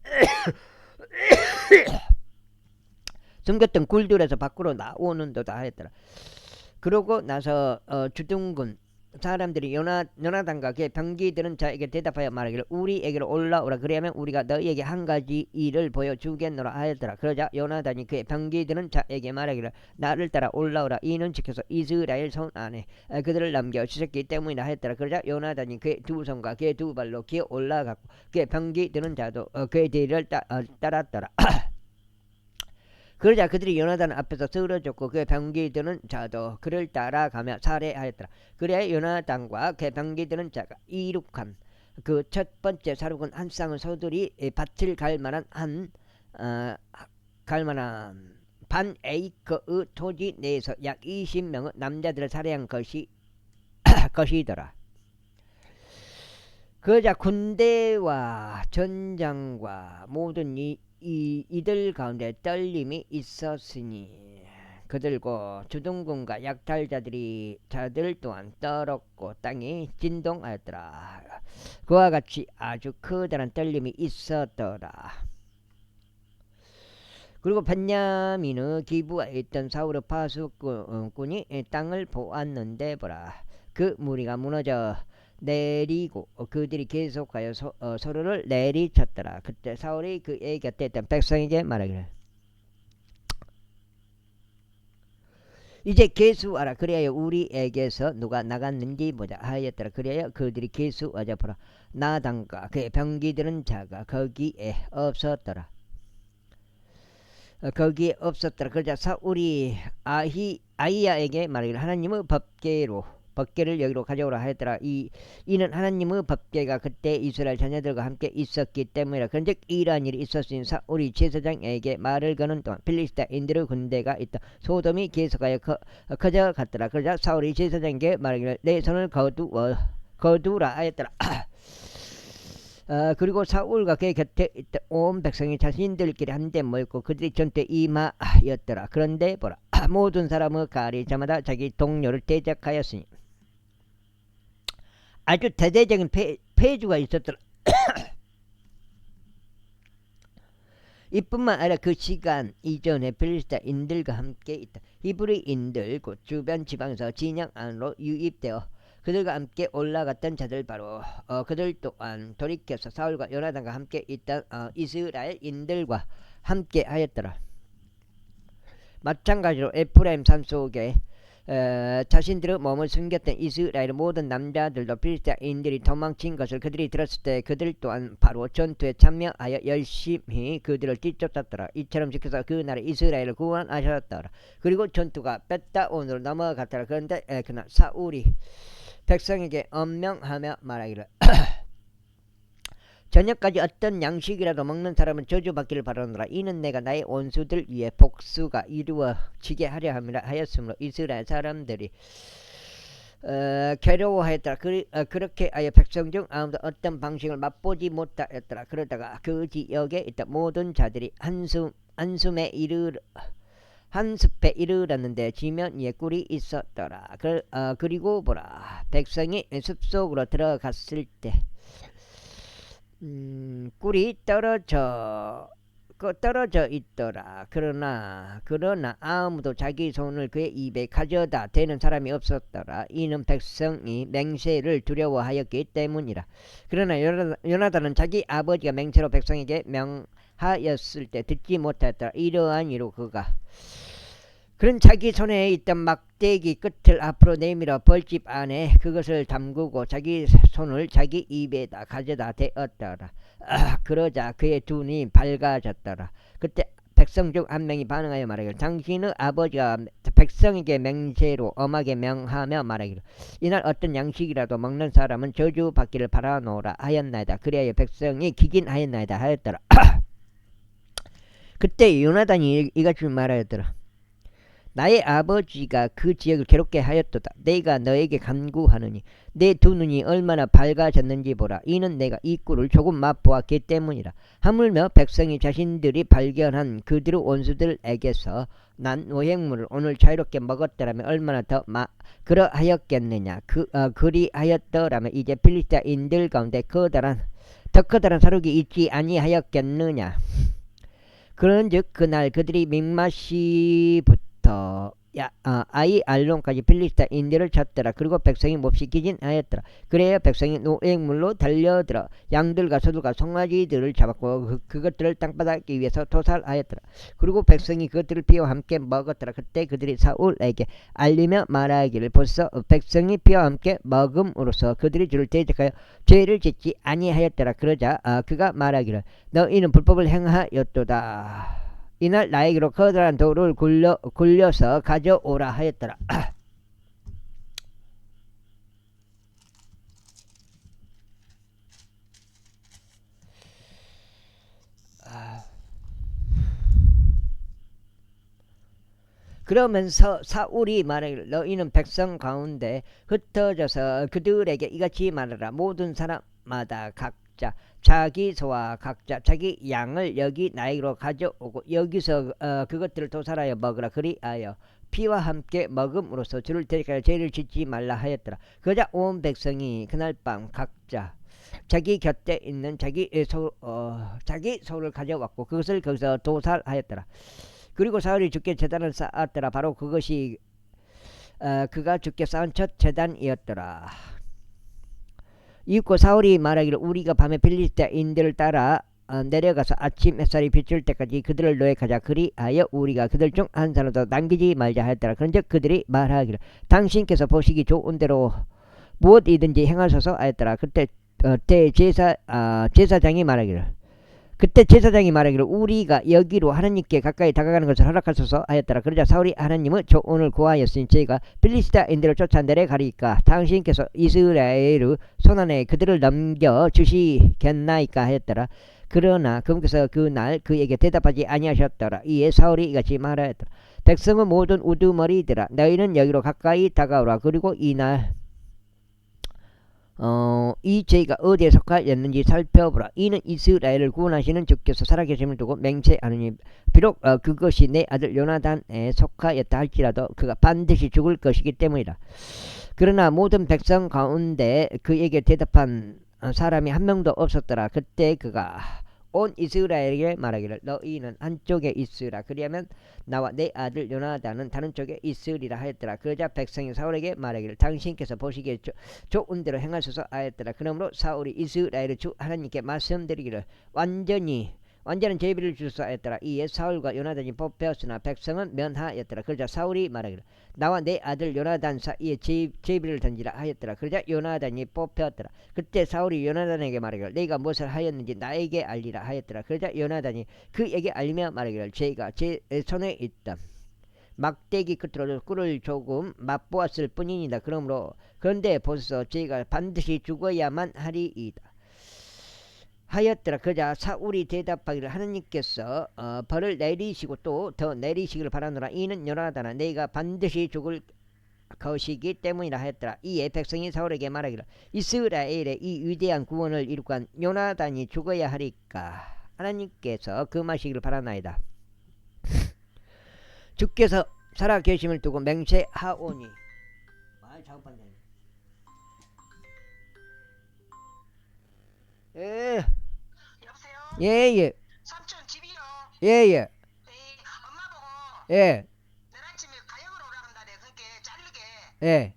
숨겼던 굴들에서 밖으로 나오는도다 하였더라. 그러고 나서 주둔군 사람들이 요나단과 그의 병기 드는 자에게 대답하여 말하기를 우리에게로 올라오라. 그리하면 우리가 너희에게 한 가지 일을 보여주겠노라 하였더라. 그러자 요나단이 그의 병기 드는 자에게 말하기를 나를 따라 올라오라. 이는 지켜서 이스라엘 손 안에 그들을 남겨 주셨기 때문이라 하였더라. 그러자 요나단이 그의 두 손과 그의 두 발로 기어 올라갔고 그의 병기 드는 자도 그의 뒤를 따랐더라. 그러자 그들이 요나단 앞에서 쓰러졌고 그의 병기 드는 자도 그를 따라가며 살해하였더라. 그래야 요나단과 그의 병기 드는 자가 이룩한 그 첫 번째 사륙은 한 쌍의 소들이 밭을 갈 만한 반 에이커의 토지 내에서 약 20명의 남자들을 살해한 것이더라. 그러자 군대와 전장과 모든 이들 가운데 떨림이 있었으니 그들과 주둔군과 약탈자들 또한 떨었고 땅이 진동하였더라. 그와 같이 아주 커다란 떨림이 있었더라. 그리고 벤야민의 기부에 있던 사울의 파수꾼이 땅을 보았는데 보라, 그 무리가 무너져 내리고 그들이 계속하여 서로를 내리쳤더라. 그때 사울이 그의 곁에 있던 백성에게 말하기를 이제 계수하라. 그래야 우리에게서 누가 나갔는지 보자 하였더라. 그래야 그들이 계수하자 보라, 나단과 그의 병기들은 자가 거기에 없었더라. 그러자 사울이 아히야에게 말하기를 하나님의 법궤를 여기로 가져오라 하였더라. 이는 하나님의 법궤가 그때 이스라엘 자녀들과 함께 있었기 때문이라. 그런즉 이러한 일이 있었으니 사울이 제사장에게 말을 거는 동안 필리스타인들의 군대가 있다 소돔이 계속하여 커져갔더라. 그러자 사울이 제사장에게 말하기를 내 손을 거두라 하였더라. 그리고 사울과 그의 곁에 있던 온 백성이 자신들끼리 한데 모였고 그들이 전투에 임하였더라. 그런데 보라, 모든 사람의 칼이 저마다 자기 동료를 대적하였으니 아주 대대적인 폐주가 있었더라. 이뿐만 아니라 그 시간 이전에 필리스타인들과 함께 있다. 히브리인들 곧 주변 지방에서 진영 안으로 유입되어 그들과 함께 올라갔던 자들 바로 그들 또한 돌이켜서 사울과 요나단과 함께 있던 이스라엘인들과 함께 하였더라. 마찬가지로 에프라임 산속에 자신들의 몸을 숨겼던 이스라엘의 모든 남자들도 필리스타인들이 도망친 것을 그들이 들었을 때 그들 또한 바로 전투에 참여하여 열심히 그들을 뒤쫓았더라. 이처럼 지켜서 그 나라 이스라엘을 구원하셨더라. 그리고 전투가 벳다온으로 넘어갔더라. 그런데 그날 사울이 백성에게 엄명하며 말하기를 저녁까지 어떤 양식이라도 먹는 사람은 저주받기를 바라노라. 이는 내가 나의 원수들 위에 복수가 이루어지게 하려 함이라 하였으므로 이스라엘 사람들이 괴로워하였더라. 그렇게 아예 백성 중 아무도 어떤 방식을 맛보지 못하였더라. 그러다가 그 지역에 있던 모든 자들이 한숲에 이르렀는데 지면 위에 꿀이 있었더라. 그리고 보라, 백성이 숲속으로 들어갔을 때 꿀이 떨어져 있더라. 그러나 아무도 자기 손을 그의 입에 가져다 대는 사람이 없었더라. 이는 백성이 맹세를 두려워하였기 때문이라. 그러나 요나단은 자기 아버지가 맹세로 백성에게 명하였을 때 듣지 못하였더라. 이러한 이로 그는 자기 손에 있던 막대기 끝을 앞으로 내밀어 벌집 안에 그것을 담그고 자기 손을 자기 입에다 가져다 대었더라. 그러자 그의 두 눈이 밝아졌더라. 그때 백성 중 한 명이 반응하여 말하기를 당신의 아버지가 백성에게 맹세로 엄하게 명하며 말하기를 이날 어떤 양식이라도 먹는 사람은 저주받기를 바라노라 하였나이다. 그리하여 백성이 기긴하였나이다 하였더라. 그때 요나단이 이같이 말하였더라. 나의 아버지가 그 지역을 괴롭게 하였도다. 내가 너에게 간구하느니 내 두 눈이 얼마나 밝아졌는지 보라. 이는 내가 이 꿀을 조금 맛보았기 때문이라. 하물며 백성이 자신들이 발견한 그들의 원수들에게서 난 노획물을 오늘 자유롭게 먹었더라면 얼마나 더 그러하였겠느냐. 그리하였더라면 이제 필리스타인들 가운데 더 커다란 사륙이 있지 아니하였겠느냐. 그런즉 그날 그들이 믹마시부터 아이 알론까지 필리스타인들을 쳤더라. 그리고 백성이 몹시 기진하였더라. 그래야 백성이 노획물로 달려들어 양들과 소들과 송아지들을 잡았고 그것들을 땅바닥 위에서 토살하였더라. 그리고 백성이 그것들을 피와 함께 먹었더라. 그때 그들이 사울에게 알리며 말하기를 벌써 백성이 피와 함께 먹음으로써 그들이 주를 대적하여 죄를 짓지 아니하였더라. 그러자 그가 말하기를 너희는 불법을 행하였도다. 이날 나에게로 커다란 돌을 굴려서 가져오라 하였더라. 그러면서 사울이 말하기를 너희는 백성 가운데 흩어져서 그들에게 이같이 말하라. 모든 사람마다 각자 자기 소와 각자 자기 양을 여기 나에게로 가져오고 여기서 그것들을 도살하여 먹으라. 그리하여 피와 함께 먹음으로써 주를 대적하여 죄를 짓지 말라 하였더라. 그러자 온 백성이 그날 밤 각자 자기 곁에 있는 자기 소를 가져왔고 그것을 거기서 도살하였더라. 그리고 사울이 주께 제단을 쌓았더라. 바로 그것이 그가 주께 쌓은 첫 제단이었더라. 이윽고 사울이 말하기를 우리가 밤에 필리스타인들을 따라 내려가서 아침 햇살이 비출 때까지 그들을 노획하자. 그리하여 우리가 그들 중 한 사람도 남기지 말자 하였더라. 그런즉 그들이 말하기를 당신께서 보시기 좋은 대로 무엇이든지 행하소서 하였더라. 그때 제사장이 말하기를 우리가 여기로 하나님께 가까이 다가가는 것을 허락하소서 하였더라. 그러자 사울이 하나님의 조언을 구하였으니 저희가 필리스타인들을 쫓아 내려가리까 당신께서 이스라엘의 손안에 그들을 넘겨 주시겠나이까 하였더라. 그러나 그분께서 그날 그에게 대답하지 아니하셨더라. 이에 사울이 이같이 말하였더라. 백성은 모든 우두머리들아 너희는 여기로 가까이 다가오라. 그리고 이날 이 죄가 어디에 속하였는지 살펴보라. 이는 이스라엘을 구원하시는 주께서 살아계심을 두고 맹세하느니 비록 그것이 내 아들 요나단에 속하였다 할지라도 그가 반드시 죽을 것이기 때문이라. 그러나 모든 백성 가운데 그에게 대답한 사람이 한 명도 없었더라. 그때 그가 온 이스라엘에게 말하기를 너희는 한쪽에 있으라. 그리하면 나와 내 아들 요나단은 다른 쪽에 있으리라 하였더라. 그러자 백성이 사울에게 말하기를 당신께서 보시기에 좋은 대로 행하소서 하였더라. 그러므로 사울이 이스라엘의 주 하나님께 말씀드리기를 완전한 제비를 주소서 하였더라. 이에 사울과 요나단이 뽑혔으나 백성은 면하였더라. 그러자 사울이 말하기를 나와 내 아들 요나단 사이에 제비를 던지라 하였더라. 그러자 요나단이 뽑혔더라. 그때 사울이 요나단에게 말하기를 네가 무엇을 하였는지 나에게 알리라 하였더라. 그러자 요나단이 그에게 알리며 말하기를 제가 제 손에 있다 막대기 끝으로 꿀을 조금 맛보았을 뿐이니다. 그런데 보소서 제가 반드시 죽어야만 하리이다 하였더라. 그러자 사울이 대답하기를 하나님께서 벌을 내리시고 또 더 내리시기를 바라노라. 이는 요나단아 내가 반드시 죽을 것이기 때문이라 하였더라. 이에 백성이 사울에게 말하기를 이스라엘의 이 위대한 구원을 이루고 한 요나단이 죽어야 하리까 하나님께서 금하시기를 바라나이다. 주께서 살아 계심을 두고 맹세하오니 여보세요? 예예 삼촌 집이요. 예예 엄마 보고 예 내일 아침에 가역으로 오라 한다네. 그러니까 자르게 예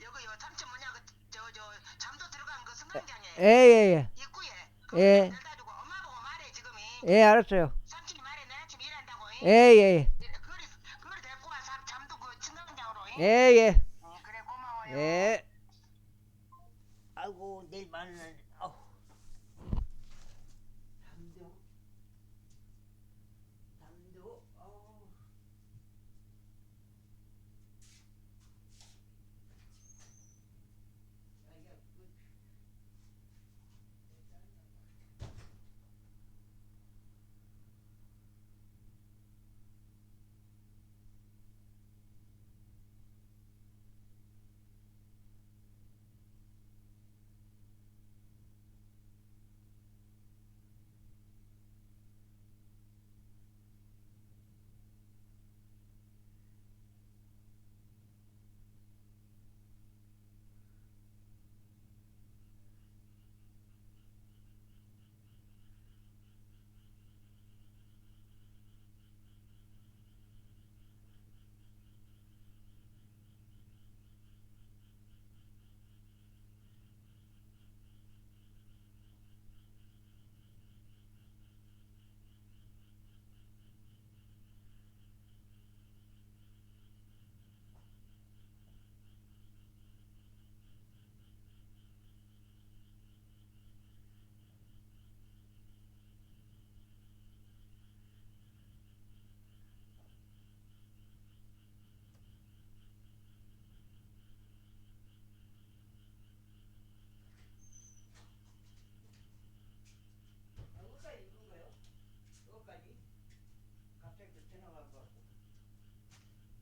여기요 삼촌 뭐냐 저 잠도 들어간 그 승강장에 예예예 입구에 예. 내다 주고 엄마 보고 말해 지금이. 예 알았어요. 삼촌이 말해 내일 아침에 일한다고. 예예 그거를 데리고 와 잠도 그 승강장으로. 예예 그래 고마워요. 예. 아이고 내일 만날 잠도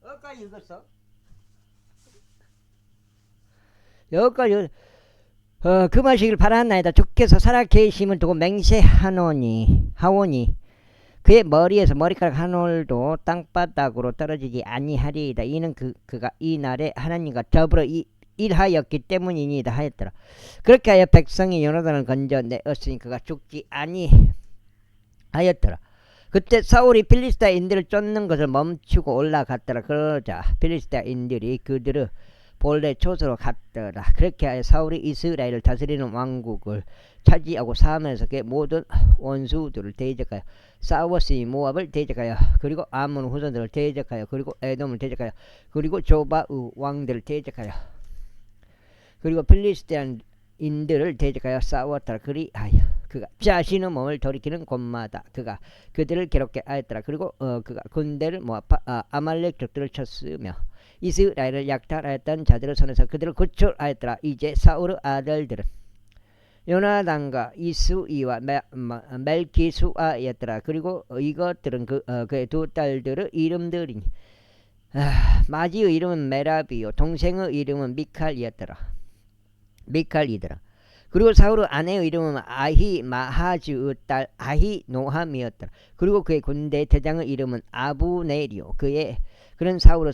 여기까지 읽었어? 여기까지 금하시길 바라나이다. 주께서 살아 계심을 두고 맹세하오니 그의 머리에서 머리카락 한 올도 땅바닥으로 떨어지지 아니하리이다. 이는 그가 이 날에 하나님과 더불어 일하였기 때문이니이다 하였더라. 그렇게 하여 백성이 요나단을 건져내었으니 그가 죽지 아니하였더라. 그때 사울이 필리스타인들을 쫓는 것을 멈추고 올라갔더라. 그러자 필리스타인들이 그들을 본래 초소로 갔더라. 그렇게 하여 사울이 이스라엘을 다스리는 왕국을 차지하고 사면에서 그의 모든 원수들을 대적하여 싸웠으니 모압을 대적하여 그리고 아몬 후손들을 대적하여 그리고 에돔을 대적하여 그리고 조바의 왕들을 대적하여 그리고 필리스타인들을 대적하여 싸웠더라. 그리하여 그가 자신의 몸을 돌이키는 곳마다 그가 그들을 괴롭게 하였더라. 그리고 그가 군대를 모아 아말렉 족들을 쳤으며 이스라엘을 약탈하였던 자들의 손에서 그들을 구출하였더라. 이제 사울의 아들들은 요나단과 이수이와 멜기수아였더라. 그리고 이것들은 그의 두 딸들의 이름들이니 마지의 이름은 메라비요 동생의 이름은 미칼이더라. 그리고 사울의 아내의 이름은 아히마하즈의 딸 아히노함이었더라. 그리고 그의 군대 대장의 이름은 아브넬이요 그는 사울의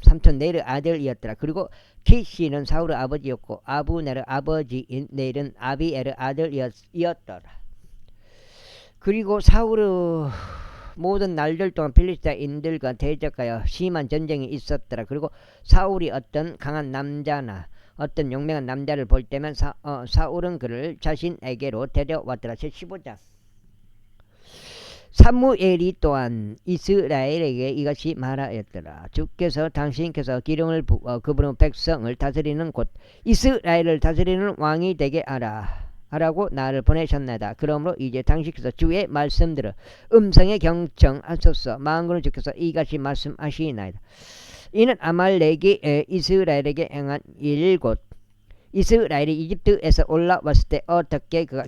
삼촌 넬의 아들이었더라. 그리고 키시는 사울의 아버지였고 아브넬의 아버지인 넬은 아비엘의 아들이었더라. 그리고 사울의 모든 날들 동안 필리스타인들과 대적하여 심한 전쟁이 있었더라. 그리고 사울이 어떤 강한 남자나 어떤 용맹한 남자를 볼 때면 사울은 그를 자신에게로 데려왔더라. 제15장. 사무엘이 또한 이스라엘에게 이것이 말하였더라. 주께서 당신께서 기름을 부어 그분의 백성을 다스리는 곳 이스라엘을 다스리는 왕이 되게 하라고 나를 보내셨나이다. 그러므로 이제 당신께서 주의 말씀들을 음성에 경청하소서. 만군의 주께서 이같이 말씀하시나이다. 이는 아말렉이 이스라엘에게 행한 일곧 이스라엘이 이집트에서 올라왔을 때 어떻게 그가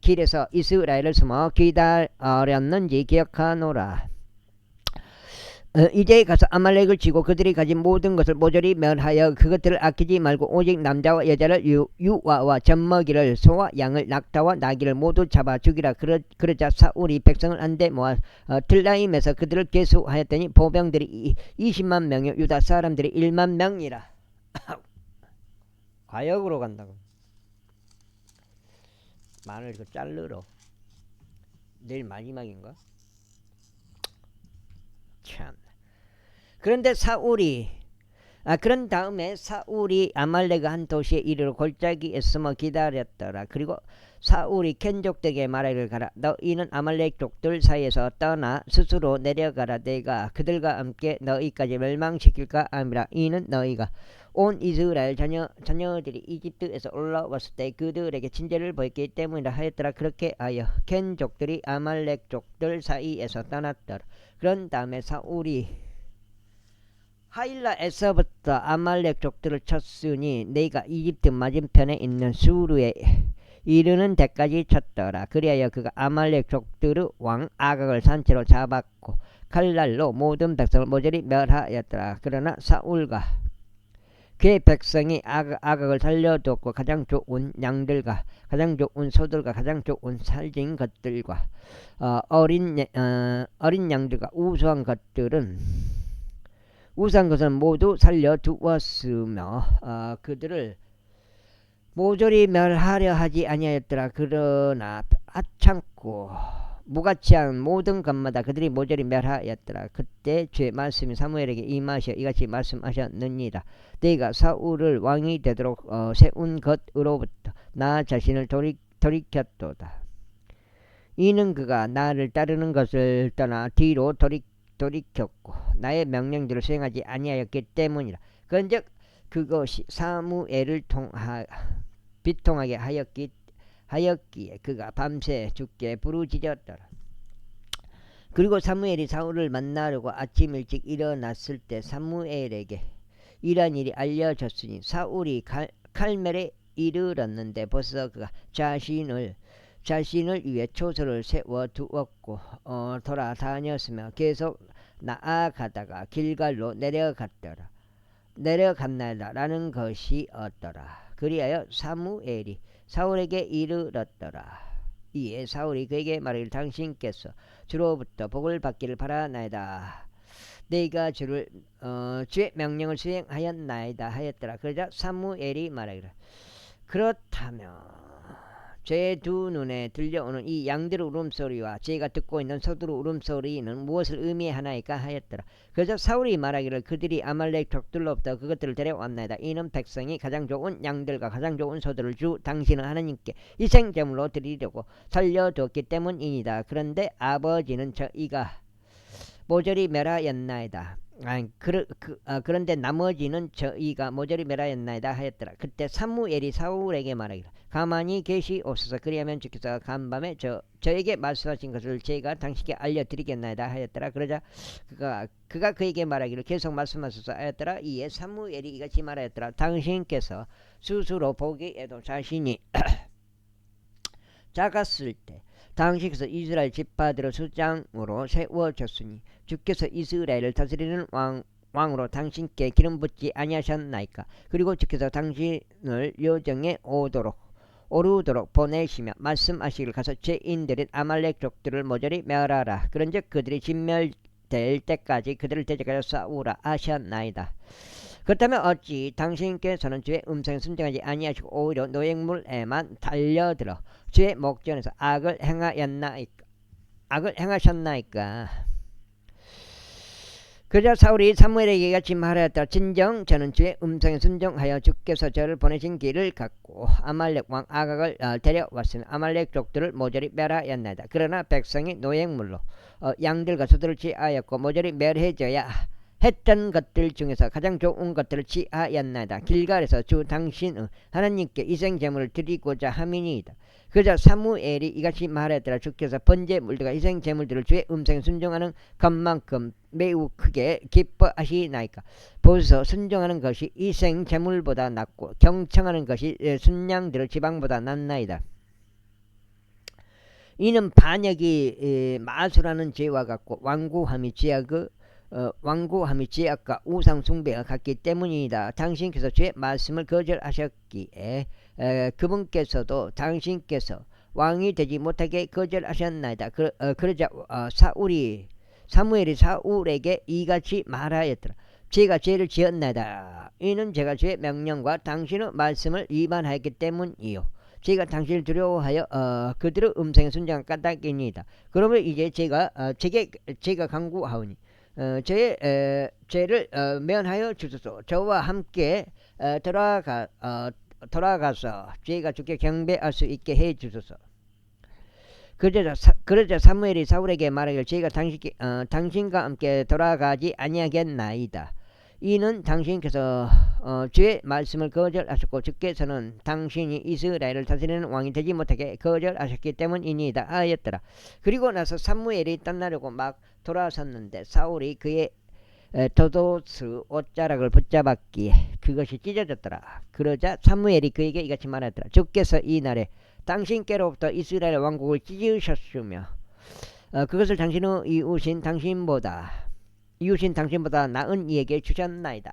길에서 이스라엘을 숨어 기다렸는지 기억하노라. 이제 가서 아말렉을 치고 그들이 가진 모든 것을 모조리 멸하여 그것들을 아끼지 말고 오직 남자와 여자를 유아와 젖먹이를 소와 양을 낙타와 나귀를 모두 잡아 죽이라. 그러자 사울이 백성을 한데 모아 들라임에서 그들을 계수하였더니 보병들이 20만 명이요 유다 사람들이 1만 명이라. 과역으로 간다고. 마늘 이거 자르러. 내일 마지막인가? 참. 그런데 그런 다음에 사울이 아말렉의 한 도시에 이르러 골짜기에 숨어 기다렸더라. 그리고 사울이 켄족들에게 말하기를 가라. 너희는 아말렉 족들 사이에서 떠나 스스로 내려가라. 내가 그들과 함께 너희까지 멸망시킬까 함이라. 이는 너희가 온 이스라엘 자녀들이 이집트에서 올라왔을 때 그들에게 친절을 보였기 때문이라 하였더라. 그렇게 하여 켄족들이 아말렉 족들 사이에서 떠났더라. 그런 다음에 사울이 하일라에서부터 아말렉 족들을 쳤으니 내가 이집트 맞은편에 있는 수르에 이르는 데까지 쳤더라. 그리하여 그가 아말렉 족들의 왕 아각을 산채로 잡았고 칼날로 모든 백성을 모조리 멸하였더라. 그러나 사울과 그의 백성이 아각을 살려두었고 가장 좋은 양들과 가장 좋은 소들과 가장 좋은 살진 것들과 어린 양들과 우수한 것은 모두 살려두었으며 그들을 모조리 멸하려 하지 아니하였더라. 그러나 하찮고 무가치한 모든 것마다 그들이 모조리 멸하였더라. 그때 주의 말씀이 사무엘에게 임하시어 이같이 말씀하셨느니라. 내가 사울을 왕이 되도록 세운 것으로부터 나 자신을 돌이켰도다. 이는 그가 나를 따르는 것을 떠나 뒤로 돌이켰고 나의 명령들을 수행하지 아니하였기 때문이라. 그런즉 그것이 사무엘을 비통하게 하였기에 그가 밤새 주께 부르짖었더라. 그리고 사무엘이 사울을 만나려고 아침 일찍 일어났을 때 사무엘에게 이런 일이 알려졌으니 사울이 칼멜에 이르렀는데 벌써 그가 자신을 위해 초소를 세워두었고 돌아다녔으며 계속 나아가다가 길갈로 내려갔나이다 라는 것이었더라. 그리하여 사무엘이 사울에게 이르렀더라. 이에 사울이 그에게 말하기를 당신께서 주로부터 복을 받기를 바라나이다. 내가 주의 명령을 수행하였나이다 하였더라. 그러자 사무엘이 말하기를 그렇다면 제 두 눈에 들려오는 이 양들의 울음소리와 제가 듣고 있는 소들의 울음소리는 무엇을 의미하나이까 하였더라. 그래서 사울이 말하기를 그들이 아말렉 족들로부터 그것들을 데려왔나이다. 이는 백성이 가장 좋은 양들과 가장 좋은 소들을 주 당신은 하나님께 희생제물로 드리려고 살려두었기 때문이니다. 그런데 아버지는 저희가 모조리 멸하였나이다. 그런데 나머지는 저희가 모조리 멸하였나이다 하였더라. 그때 사무엘이 사울에게 말하기를 가만히 계시옵소서. 그리하면 주께서 간밤에 저에게 말씀하신 것을 제가 당신께 알려드리겠나이다 하였더라. 그러자 그가 그에게 말하기를 계속 말씀하소서 하였더라. 이에 사무엘이 이같이 말하였더라. 당신께서 스스로 보기에도 자신이 작았을 때 당신께서 이스라엘 지파들을 수장으로 세워줬으니 주께서 이스라엘을 다스리는 왕으로 당신께 기름 붓지 아니하셨나이까. 그리고 주께서 당신을 요정에 오르도록 보내시며 말씀하시기를 가서 죄인들인 아말렉 족들을 모조리 멸하라. 그런즉 그들이 될 때까지 그들을 대적하여 싸우라 하셨나이다. 그렇다면 어찌 당신께서는 주의 음성에 순종하지 아니하시고 오히려 노획물에만 달려들어 주의 목전에서 악을 행하셨나이까. 그러자 사울이 사무엘에게 같이 말하였다. 진정 저는 주의 음성에 순종하여 주께서 저를 보내신 길을 갔고 아말렉 왕 아각을 데려왔으니 아말렉 족들을 모조리 멸하였나이다. 그러나 백성이 노획물로 양들과 소들을 취하였고 모조리 멸해져야 했던 것들 중에서 가장 좋은 것들을 취하였나이다. 길갈에서 주 당신의 하나님께 희생제물을 드리고자 함이니이다. 그러자 사무엘이 이같이 말하였더라. 주께서 번제 물들과 희생제물들을 주의 음성에 순종하는 것만큼 매우 크게 기뻐하시나이까. 보소서 순종하는 것이 희생제물보다 낫고 경청하는 것이 순양들의 지방보다 낫나이다. 이는 반역이 마술하는 죄와 같고 완고함이 죄악과 우상 숭배가 같기 때문이다. 당신께서 주의 말씀을 거절하셨기에 그분께서도 당신께서 왕이 되지 못하게 거절하셨나이다. 그러자 사무엘이 사울에게 이같이 말하였더라. 제가 죄를 지었나이다. 이는 제가 주의 명령과 당신의 말씀을 위반하였기 때문이요. 제가 당신을 두려워하여 그들의 음성에 순종한 까닭이니이다. 그러면 이제 제가 간구하오니 저의 죄를 면하여 주소서. 저와 함께 돌아가서 제가 주께 경배할 수 있게 해 주소서. 그러자 사무엘이 사울에게 말하기를 제가 당신과 함께 돌아가지 아니하겠나이다. 이는 당신께서 주의 말씀을 거절하셨고 주께서는 당신이 이스라엘을 다스리는 왕이 되지 못하게 거절하셨기 때문이니이다 하였더라. 그리고 나서 사무엘이 떠나려고 막 돌아섰는데 사울이 그의 도도스 옷자락을 붙잡았기에 그것이 찢어졌더라. 그러자 사무엘이 그에게 이같이 말하였더라. 주께서 이 날에 당신께로부터 이스라엘 왕국을 찢으셨으며 그것을 당신의 이웃인 당신보다 나은 이에게 주셨나이다.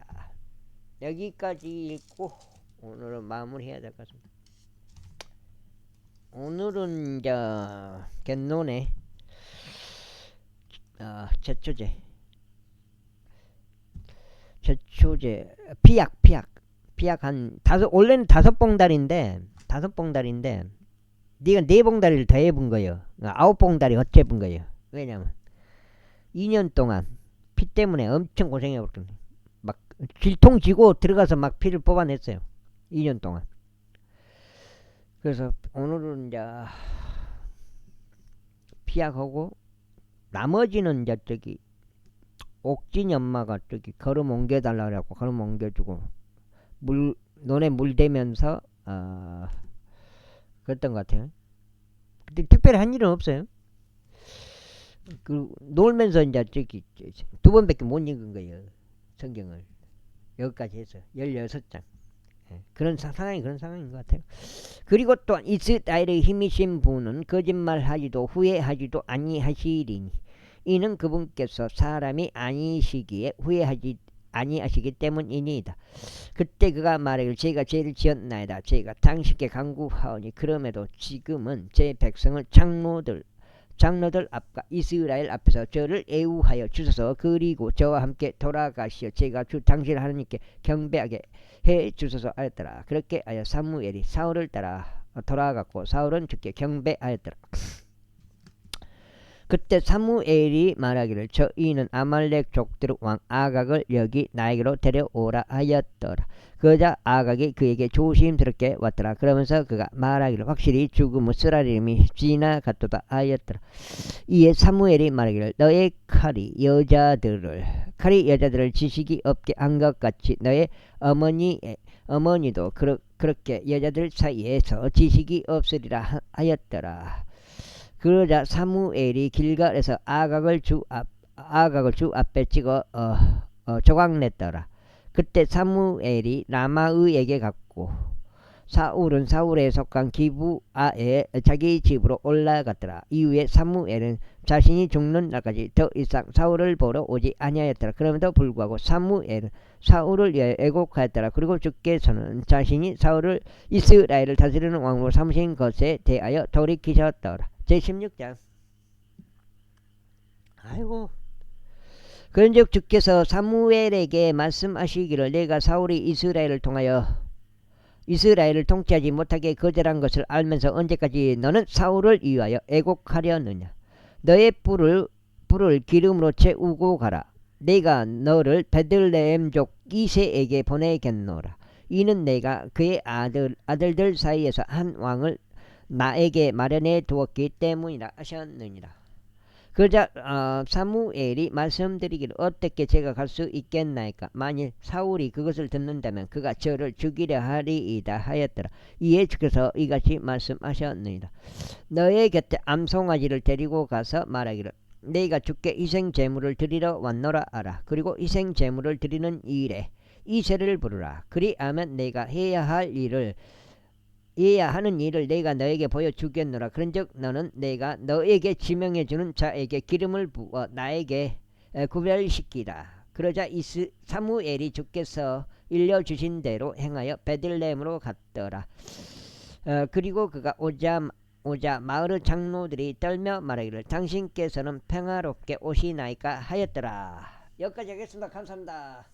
여기까지 읽고 오늘은 마무리해야 될 것 같습니다. 오늘은 겟논의 제초제 피약 한 원래는 5봉다리인데 네가 4봉다리를 더 해본 거예요. 9봉다리 어째 본 거예요. 왜냐면 2년 동안 피 때문에 엄청 고생해버렸거든요. 막 질통 지고 들어가서 막 피를 뽑아냈어요. 2년 동안. 그래서 오늘은 이제 피약하고 나머지는 이제 옥진이 엄마가 걸음 옮겨달라 그래갖고 걸음 옮겨주고 논에 물 대면서 그랬던 것 같아요. 근데 특별히 한 일은 없어요. 놀면서 이제 2번밖에 못 읽은 거예요. 성경을 여기까지 해서 16장. 그런 상황인 것 같아요. 그리고 또한 이스라엘의 힘이신 분은 거짓말하지도 후회하지도 아니하시리니 이는 그분께서 사람이 아니시기에 후회하지 아니하시기 때문이니이다. 그때 그가 말하기를 제가 죄를 지었나이다. 제가 당신께 간구하오니 그럼에도 지금은 제 백성을 장로들 앞과 이스라엘 앞에서 저를 애우하여 주소서. 그리고 저와 함께 돌아가시어 제가 주 당신 하나님께 경배하게 해 주소서 하였더라. 그렇게 하여 사무엘이 사울을 따라 돌아갔고 사울은 주께 경배하였더라. 그때 사무엘이 말하기를 저희는 아말렉 족들의 왕 아각을 여기 나에게로 데려오라 하였더라. 그러자 아각이 그에게 조심스럽게 왔더라. 그러면서 그가 말하기를 확실히 죽음의 쓰라림이 지나갔도다 하였더라. 이에 사무엘이 말하기를 너의 칼이 여자들을 지식이 없게 한 것 같이 너의 어머니도 그렇게 여자들 사이에서 지식이 없으리라 하였더라. 그러자 사무엘이 길갈에서 아각을 주 앞에 찍어 조각냈더라. 그때 사무엘이 라마의에게 갔고 사울은 사울에 속한 기브아에 자기 집으로 올라갔더라. 이후에 사무엘은 자신이 죽는 날까지 더 이상 사울을 보러 오지 아니하였더라. 그럼에도 불구하고 사무엘은 사울을 위하여 애곡하였더라. 그리고 주께서는 자신이 사울을 이스라엘을 다스리는 왕으로 삼으신 것에 대하여 돌이키셨더라. 제16장. 아이고 그런즉 주께서 사무엘에게 말씀하시기를 내가 사울이 이스라엘을 통치하지 못하게 거절한 것을 알면서 언제까지 너는 사울을 위하여 애곡하려느냐. 너의 뿔을 기름으로 채우고 가라. 내가 너를 베들레헴족 이새에게 보내겠노라. 이는 내가 그의 아들들 사이에서 한 왕을 나에게 마련해 두었기 때문이라 하셨느니라. 그러자 사무엘이 말씀드리기를 어떻게 제가 갈 수 있겠나이까. 만일 사울이 그것을 듣는다면 그가 저를 죽이려 하리이다 하였더라. 이에 주께서 이같이 말씀하셨느니라. 너의 곁에 암송아지를 데리고 가서 말하기를 내가 주께 희생제물을 드리러 왔노라 하라. 그리고 희생제물을 드리는 일에 이새를 부르라. 그리하면 내가 해야 하는 일을 내가 너에게 보여주겠노라. 그런즉 너는 내가 너에게 지명해주는 자에게 기름을 부어 나에게 구별시키라. 그러자 사무엘이 주께서 일러주신 대로 행하여 베들레헴으로 갔더라. 그리고 그가 오자 마을의 장로들이 떨며 말하기를 당신께서는 평화롭게 오시나이까 하였더라. 여기까지 하겠습니다. 감사합니다.